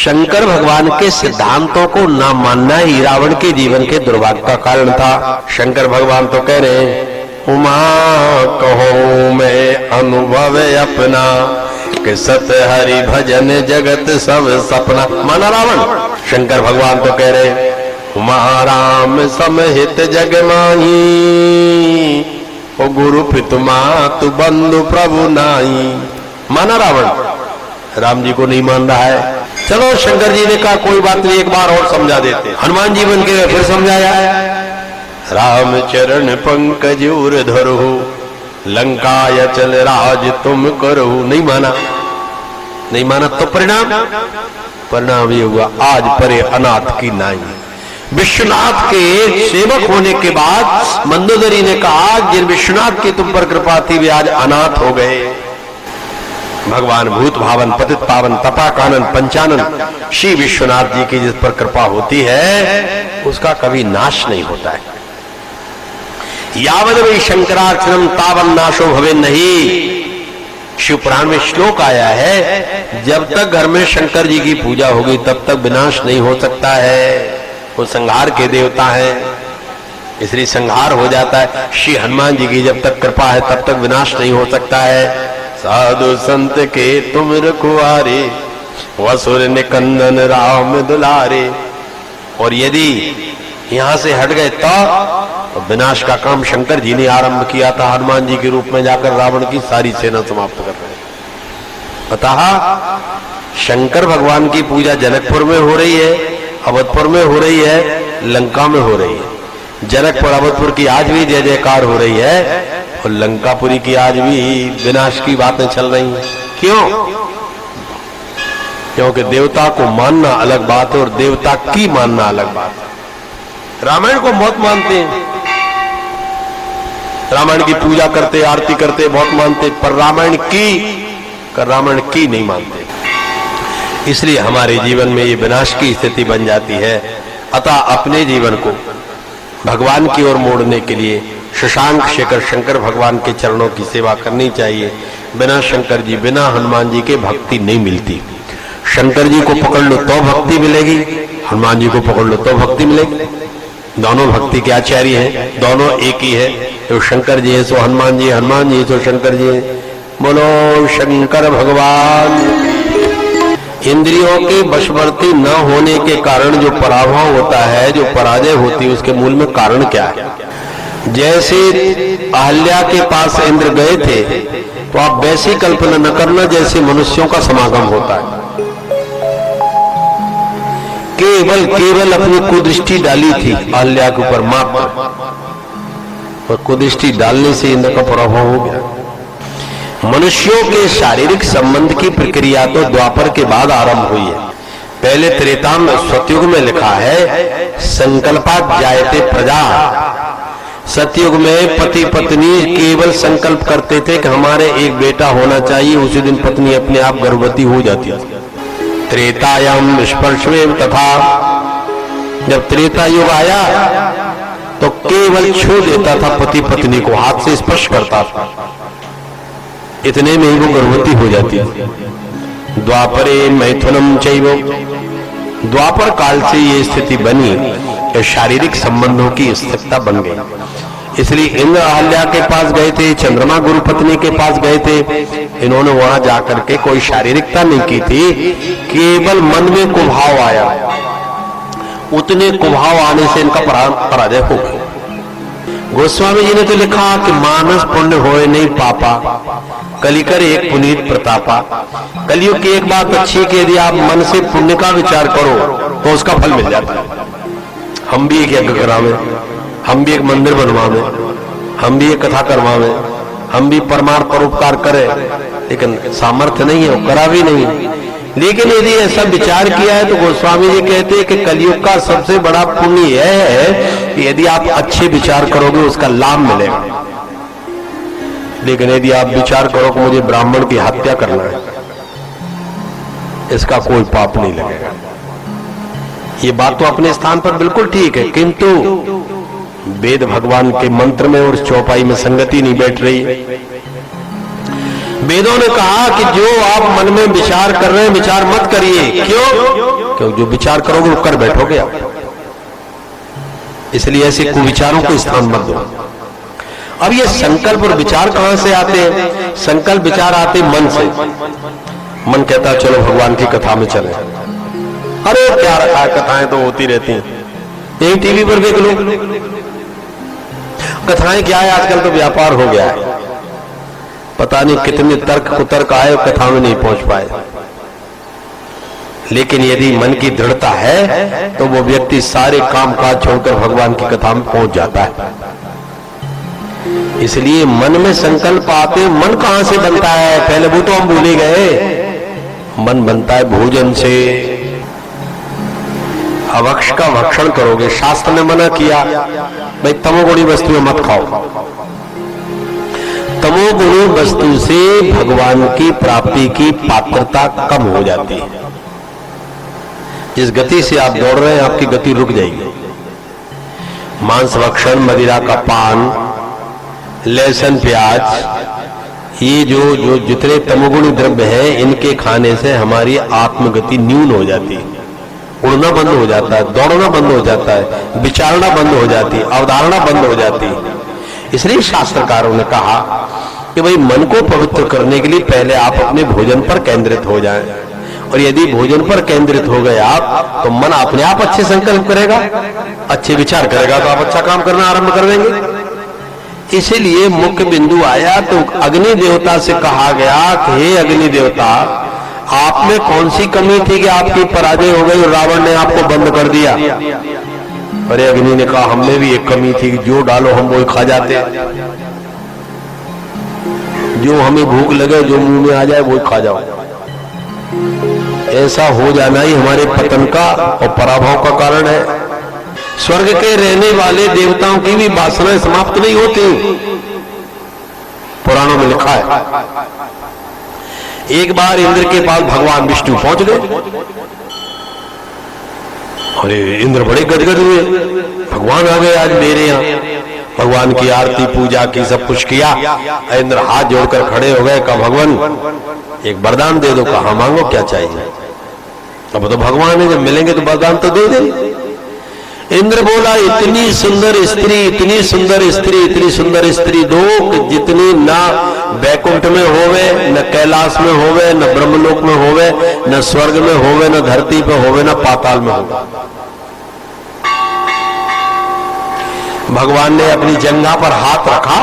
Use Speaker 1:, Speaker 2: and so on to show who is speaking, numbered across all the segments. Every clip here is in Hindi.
Speaker 1: शंकर भगवान के सिद्धांतों को न मानना ही रावण के जीवन के दुर्भाग्य का कारण था। शंकर भगवान तो कह रहे हैं, उमा कहो मैं अनुभव अपना कि सत हरि भजन जगत सब सपना। माना रावण, शंकर भगवान तो कह रहे हैं, उमा राम समहित जग माही, ओ गुरु पितु मातु बंधु प्रभु नाई। माना रावण, राम जी को नहीं मान रहा है। चलो शंकर जी ने कहा कोई बात नहीं, एक बार और समझा देते। हनुमान जी बन के फिर समझाया, राम चरण पंकज उर धरो, लंका चल राज तुम करो। नहीं माना, नहीं माना तो परिणाम ये हुआ, आज परे अनाथ की नाई। विश्वनाथ के सेवक होने के बाद मंदोदरी ने कहा, जिन विश्वनाथ की तुम पर कृपा थी वे आज अनाथ हो गए। भगवान भूत भावन पतित पावन तपा कानन पंचानन श्री विश्वनाथ जी की जिस पर कृपा होती है उसका कभी नाश नहीं होता है। यावद वै शंकरार्चनम तावन नाशो भवे नहीं। शिव पुराण में श्लोक आया है, जब तक घर में शंकर जी की पूजा होगी तब तक विनाश नहीं हो सकता है। वो संहार के देवता हैं, इसलिए संहार हो जाता है। श्री हनुमान जी की जब तक कृपा है तब तक विनाश नहीं हो सकता है। साधु संत के तुम रखवारे, वसुर निकंदन राम दुलारे। और यदि यहां से हट गए तो विनाश का काम शंकर जी ने आरंभ किया था। हनुमान जी के रूप में जाकर रावण की सारी सेना समाप्त कर रहे हैं। अतः शंकर भगवान की पूजा जनकपुर में हो रही है, अवधपुर में हो रही है, लंका में हो रही है। जनकपुर अवधपुर की आज भी जय जयकार हो रही है और लंकापुरी की आज भी विनाश की बातें चल रही हैं। क्यों? क्योंकि देवता को मानना अलग बात है और देवता की मानना अलग बात है। रामायण को बहुत मानते हैं, रामायण की पूजा करते, आरती करते, बहुत मानते, पर रामायण की नहीं मानते। इसलिए हमारे जीवन में ये विनाश की स्थिति बन जाती है। अतः अपने जीवन को भगवान की ओर मोड़ने के लिए शशांक शेखर शंकर भगवान के चरणों की सेवा करनी चाहिए। बिना शंकर जी, बिना हनुमान जी के भक्ति नहीं मिलती। शंकर जी को पकड़ लो तो भक्ति मिलेगी, हनुमान जी को पकड़ लो तो भक्ति मिलेगी। दोनों भक्ति के आचार्य हैं, दोनों एक ही है। तो शंकर जी है सो हनुमान जी, हनुमान जी तो शंकर जी है। बोलो शंकर भगवान। इंद्रियों के वशवर्ती न होने के कारण जो पराभव होता है, जो पराजय होती है, उसके मूल में कारण क्या है? जैसे अहल्या के पास इंद्र गए थे तो आप वैसी कल्पना न करना जैसे मनुष्यों का समागम होता है। केवल अपनी कुदृष्टि डाली थी अहल्या के ऊपर मात्र, और कुदृष्टि डालने से इंद्र का पराभव हो गया। मनुष्यों के शारीरिक संबंध की प्रक्रिया तो द्वापर के बाद आरंभ हुई है। पहले त्रेता में सतयुग में लिखा है संकल्पात जायते प्रजा। सतयुग में पति पत्नी केवल संकल्प करते थे कि हमारे एक बेटा होना चाहिए, उसी दिन पत्नी अपने आप गर्भवती हो जाती थी। त्रेतायाम स्पर्शमेव तथा। जब त्रेता युग आया तो केवल छू देता था पति पत्नी को, हाथ से स्पर्श करता था, इतने में ही वो गर्भवती हो जाती है। द्वापरे मैथुनम चैव। द्वापर काल से ये स्थिति बनी कि शारीरिक संबंधों की स्थिरता बन गई। इसलिए इंद्र अहल्या के पास गए थे, चंद्रमा गुरु पत्नी के पास गए थे। इन्होंने वहां जाकर के कोई शारीरिकता नहीं की थी, केवल मन में कुभाव आया। उतने कुभाव आने से इनका पराजय हो गया। गोस्वामी जी ने तो लिखा कि मानस पुण्य होए नहीं पापा, कलिकर एक पुनीत प्रतापा। कलियुग की एक बात अच्छी कि यदि आप मन से पुण्य का विचार करो तो उसका फल मिल जाता है। हम भी एक यज्ञ करावे, हम भी एक मंदिर बनवावे, हम भी एक कथा करवावे, हम भी परमार्थ परोपकार करें, लेकिन सामर्थ्य नहीं है, वो करा भी नहीं। लेकिन यदि ऐसा विचार किया है तो गोस्वामी जी कहते हैं कि कलियुग का सबसे बड़ा पुण्य यह है कि यदि आप अच्छे विचार करोगे उसका लाभ मिलेगा। लेकिन यदि आप विचार करो कि मुझे ब्राह्मण की हत्या करना है, इसका कोई पाप नहीं लगेगा। ये बात तो अपने स्थान पर बिल्कुल ठीक है, किंतु वेद भगवान के मंत्र में और चौपाई में संगति नहीं बैठ रही। वेदों ने कहा कि जो आप मन में विचार कर रहे हैं, विचार मत करिए। क्यों? क्योंकि जो विचार करोगे वो कर बैठोगे आप। इसलिए ऐसे कुविचारों को स्थान मत दो। अब ये संकल्प और विचार कहां से आते हैं? संकल्प विचार आते मन से। मन कहता है चलो भगवान की कथा में चले। अरे क्या रखा है, कथाएं तो होती रहती हैं, यही टीवी पर देख लो। कथाएं क्या है, आजकल तो व्यापार हो गया है। पता नहीं कितने तर्क कुतर्क आए और कथा में नहीं पहुंच पाए। लेकिन यदि मन की दृढ़ता है तो वो व्यक्ति सारे काम काज छोड़कर भगवान की कथा में पहुंच जाता है। इसलिए मन में संकल्प आते, मन कहां से बनता है? पहले वो तो हम भूल ही गए। मन बनता है भोजन से। अभक्ष का भक्षण करोगे, शास्त्र ने मना किया भाई तमोगुणी वस्तुएं मत खाओ। तमोगुणी वस्तु से भगवान की प्राप्ति की पात्रता कम हो जाती है। जिस गति से आप दौड़ रहे हैं आपकी गति रुक जाएगी। मांस भक्षण, मदिरा का पान, लहसुन, प्याज, ये जो जितने तमोगुणी द्रव्य हैं इनके खाने से हमारी आत्मगति न्यून हो जाती है। उड़ना बंद हो जाता है, दौड़ना बंद हो जाता है, विचारना बंद हो जाती है, अवधारणा बंद हो जाती है। इसलिए शास्त्रकारों ने कहा कि भाई मन को पवित्र करने के लिए पहले आप अपने भोजन पर केंद्रित हो जाएं। और यदि भोजन पर केंद्रित हो गए आप तो मन अपने आप अच्छे संकल्प करेगा, अच्छे विचार करेगा, तो आप अच्छा काम करना आरंभ कर देंगे। इसीलिए मुख्य बिंदु आया तो अग्नि देवता से कहा गया कि हे अग्नि देवता, आप में कौन सी कमी थी कि आपकी पराजय हो गई और रावण ने आपको बंद कर दिया? अरे अग्नि ने कहा हमें भी एक कमी थी कि जो डालो हम वही खा जाते, जो हमें भूख लगे जो मुंह में आ जाए वही खा जाओ। ऐसा हो जाना ही हमारे पतन का और पराभव का कारण है। स्वर्ग के रहने वाले देवताओं की भी वासनाएं समाप्त नहीं होती, पुराणों में लिखा है। एक बार इंद्र के पास भगवान विष्णु पहुंच गए। अरे इंद्र बड़े गदगद हुए, भगवान आ गए आज मेरे यहाँ। भगवान की आरती पूजा की, सब कुछ किया। इंद्र हाथ जोड़कर खड़े हो गए, कहा भगवान एक वरदान दे दो। कहा मांगो, क्या चाहिए? अब तो भगवान है, जब मिलेंगे तो वरदान तो दे दे। इंद्र बोला इतनी सुंदर स्त्री, इतनी सुंदर स्त्री, इतनी सुंदर स्त्री दो कि जितनी ना वैकुंठ में होवे, न कैलाश में होवे, न ब्रह्मलोक में होवे, न स्वर्ग में होवे, न धरती पे होवे, न पाताल में होवे। भगवान ने अपनी जंघा पर हाथ रखा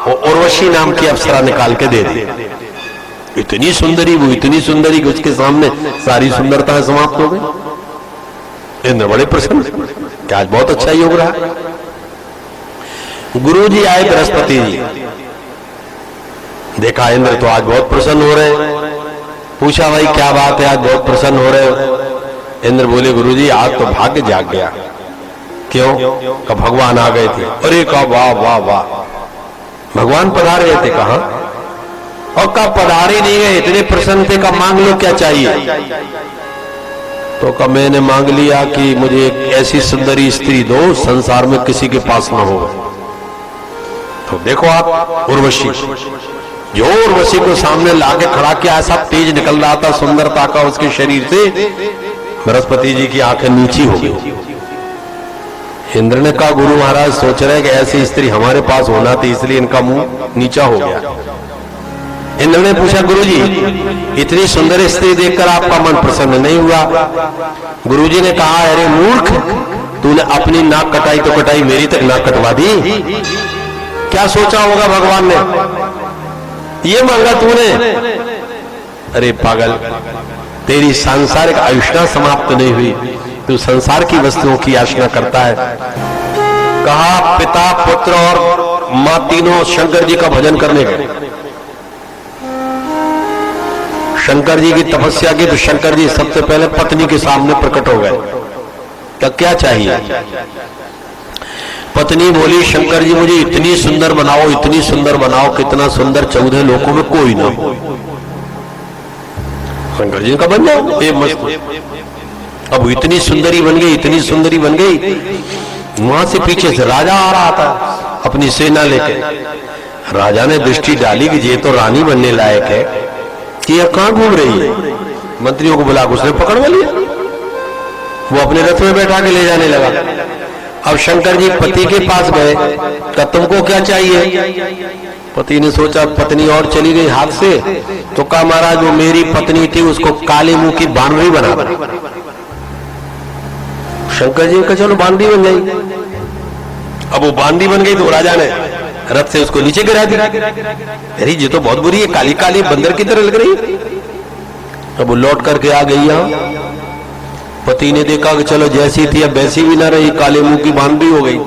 Speaker 1: और उर्वशी नाम की अप्सरा निकाल के दे दी। इतनी सुंदरी, वो इतनी सुंदरी कि उसके सामने सारी सुंदरता समाप्त हो गई। इंद्र बड़े प्रसन्न कि आज बहुत अच्छा योग रहा। गुरु जी आए बृहस्पति जी, देखा इंद्र तो आज बहुत प्रसन्न हो रहे हैं। पूछा भाई क्या बात है, आज बहुत प्रसन्न हो रहे हो? इंद्र बोले गुरु जी आज तो भाग्य जाग गया। क्यों? का भगवान आ गए थे। अरे का वाह वाह वाह, भगवान पधार गए थे। कहा? और का पधारे नहीं गए, इतने प्रसन्न थे। का मांग लो क्या चाहिए? तो का मैंने मांग लिया कि मुझे एक ऐसी सुंदरी स्त्री दो संसार में किसी के पास न हो। तो देखो आप उर्वशी, जो उर्वशी को सामने लाके खड़ा किया, ऐसा तेज निकल रहा था सुंदरता का उसके शरीर से, बृहस्पति जी की आंखें नीची हो गई। इंद्र ने कहा गुरु महाराज सोच रहे कि ऐसी स्त्री हमारे पास होना थी, इसलिए इनका मुंह नीचा हो गया। इंद्र ने पूछा गुरुजी इतनी सुंदर स्त्री देखकर आपका मन प्रसन्न नहीं हुआ? गुरुजी ने कहा अरे मूर्ख, तूने अपनी नाक कटाई तो कटाई, मेरी तक नाक कटवा दी। क्या सोचा होगा भगवान ने? ये मांगा तूने? अरे पागल, तेरी सांसारिक आयुष्ना समाप्त नहीं हुई, तू संसार की वस्तुओं की याचना करता है। कहा पिता पुत्र और मां तीनों शंकर जी का भजन करने गए। शंकर जी की तपस्या की तो शंकर जी सबसे पहले पत्नी के सामने प्रकट हो गए। क्या चाहिए? पत्नी बोली शंकर जी मुझे इतनी सुंदर बनाओ, इतनी सुंदर बनाओ, कितना सुंदर 14 लोकों में कोई ना हो। शंकर जी का बन जाओ ये मस्त। अब इतनी सुंदरी बन गई, इतनी सुंदरी बन गई। वहां से पीछे से राजा आ रहा था अपनी सेना लेके। राजा ने दृष्टि डाली कि ये तो रानी बनने लायक है, कि यह कहां घूम रही है। मंत्रियों को बुला उसने पकड़वा लिया। वो अपने रथ में बैठा के ले जाने लगा। अब शंकर जी पति के पास गए, कहा तुमको क्या चाहिए? पति ने सोचा पत्नी और चली गई हाथ से, तो कहा महाराज वो मेरी पत्नी थी उसको काले मुंह की बानरी बना दो। शंकर जी का चलो बानरी बन गई। अब वो बानरी बन गई तो राजा ने रथ से उसको नीचे गिरा दिया। अरे ये तो बहुत बुरी है, काली काली बंदर की तरह लग रही। अब वो लौट करके आ गई यहाँ। पति ने देखा कि चलो जैसी थी अब वैसी भी ना रही, काले मुंह की बानरी हो गई।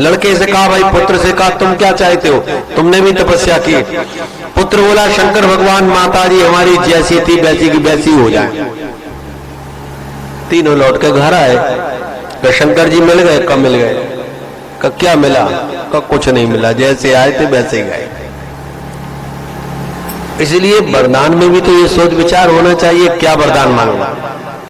Speaker 1: लड़के से कहा, भाई पुत्र से कहा तुम क्या चाहते हो, तुमने भी तपस्या की। पुत्र बोला शंकर भगवान माता जी हमारी जैसी थी वैसी की वैसी हो जाए। तीनों लौट के घर आए, तो शंकर जी मिल गए। कब मिल गए? का क्या मिला? का कुछ नहीं मिला, जैसे आए थे वैसे गए। इसलिए वरदान में भी तो ये सोच विचार होना चाहिए, क्या वरदान मांगना।